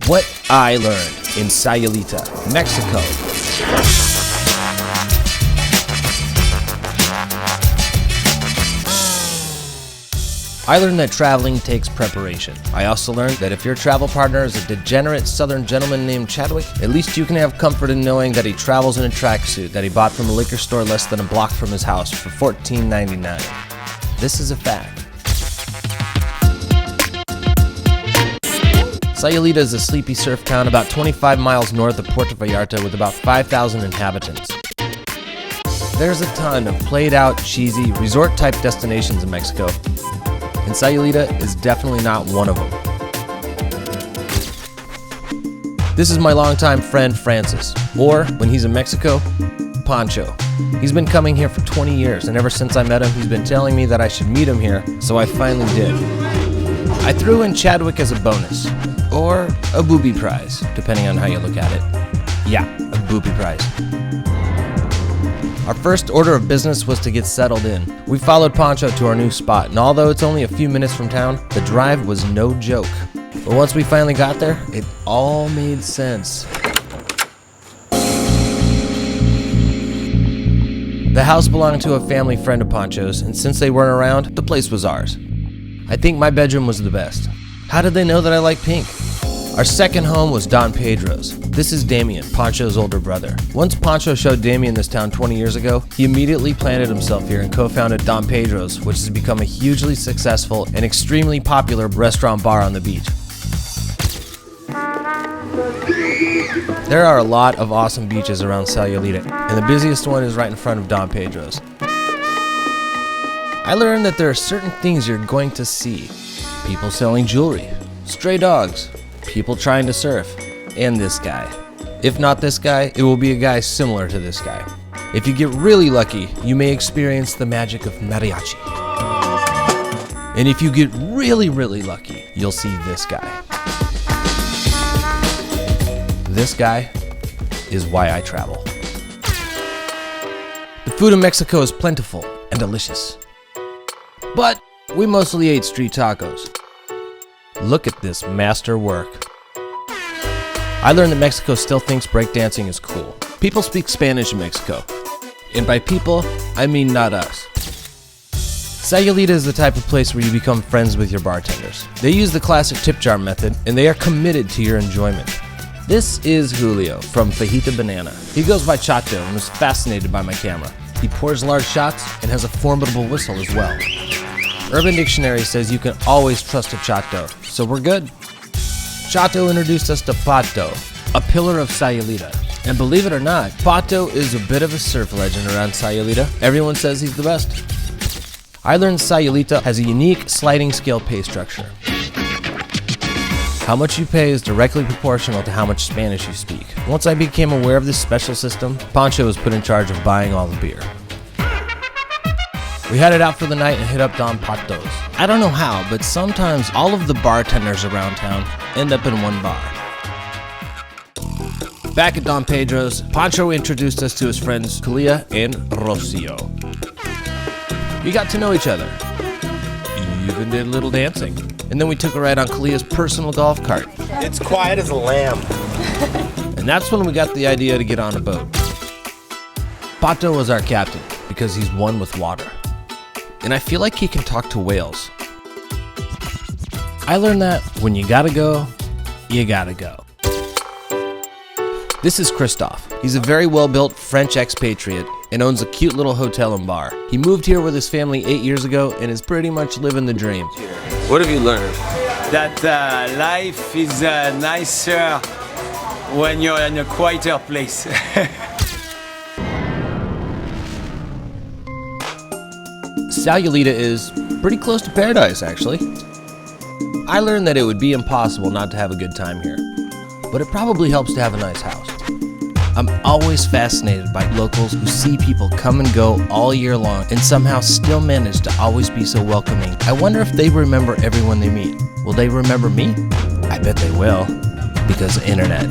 What I learned in Sayulita, Mexico. I learned that traveling takes preparation. I also learned that if your travel partner is a degenerate southern gentleman named Chadwick, at least you can have comfort in knowing that he travels in a tracksuit that he bought from a liquor store less than a block from his house for $14.99. This is a fact. Sayulita is a sleepy surf town about 25 miles north of Puerto Vallarta with about 5,000 inhabitants. There's a ton of played-out, cheesy, resort-type destinations in Mexico, and Sayulita is definitely not one of them. This is my longtime friend Francis, or when he's in Mexico, Pancho. He's been coming here for 20 years, and ever since I met him, he's been telling me that I should meet him here, so I finally did. I threw in Chadwick as a bonus, or a booby prize, depending on how you look at it. Yeah, a booby prize. Our first order of business was to get settled in. We followed Pancho to our new spot, and although it's only a few minutes from town, the drive was no joke. But once we finally got there, it all made sense. The house belonged to a family friend of Pancho's, and since they weren't around, the place was ours. I think my bedroom was the best. How did they know that I like pink? Our second home was Don Pedro's. This is Damien, Pancho's older brother. Once Pancho showed Damien this town 20 years ago, he immediately planted himself here and co-founded Don Pedro's, which has become a hugely successful and extremely popular restaurant bar on the beach. There are a lot of awesome beaches around Sayulita, and the busiest one is right in front of Don Pedro's. I learned that there are certain things you're going to see. People selling jewelry, stray dogs, people trying to surf, and this guy. If not this guy, it will be a guy similar to this guy. If you get really lucky, you may experience the magic of mariachi. And if you get really, really lucky, you'll see this guy. This guy is why I travel. The food in Mexico is plentiful and delicious. But we mostly ate street tacos. Look at this masterwork. I learned that Mexico still thinks breakdancing is cool. People speak Spanish in Mexico. And by people, I mean not us. Sayulita is the type of place where you become friends with your bartenders. They use the classic tip jar method, and they are committed to your enjoyment. This is Julio from Fajita Banana. He goes by Chato and was fascinated by my camera. He pours large shots and has a formidable whistle as well. Urban Dictionary says you can always trust a Chato, so we're good. Chato introduced us to Pato, a pillar of Sayulita. And believe it or not, Pato is a bit of a surf legend around Sayulita. Everyone says he's the best. I learned Sayulita has a unique sliding scale pay structure. How much you pay is directly proportional to how much Spanish you speak. Once I became aware of this special system, Pancho was put in charge of buying all the beer. We headed out for the night and hit up Don Pato's. I don't know how, but sometimes all of the bartenders around town end up in one bar. Back at Don Pedro's, Pancho introduced us to his friends Kalia and Rocio. We got to know each other. Even did a little dancing. And then we took a ride on Kalia's personal golf cart. It's quiet as a lamb. And that's when we got the idea to get on a boat. Pato was our captain because he's one with water. And I feel like he can talk to whales. I learned that when you gotta go, you gotta go. This is Christophe. He's a very well-built French expatriate and owns a cute little hotel and bar. He moved here with his family 8 years ago and is pretty much living the dream. What have you learned? That life is nicer when you're in a quieter place. Sayulita is pretty close to paradise, actually. I learned that it would be impossible not to have a good time here, but it probably helps to have a nice house. I'm always fascinated by locals who see people come and go all year long and somehow still manage to always be so welcoming. I wonder if they remember everyone they meet. Will they remember me? I bet they will, because of the internet.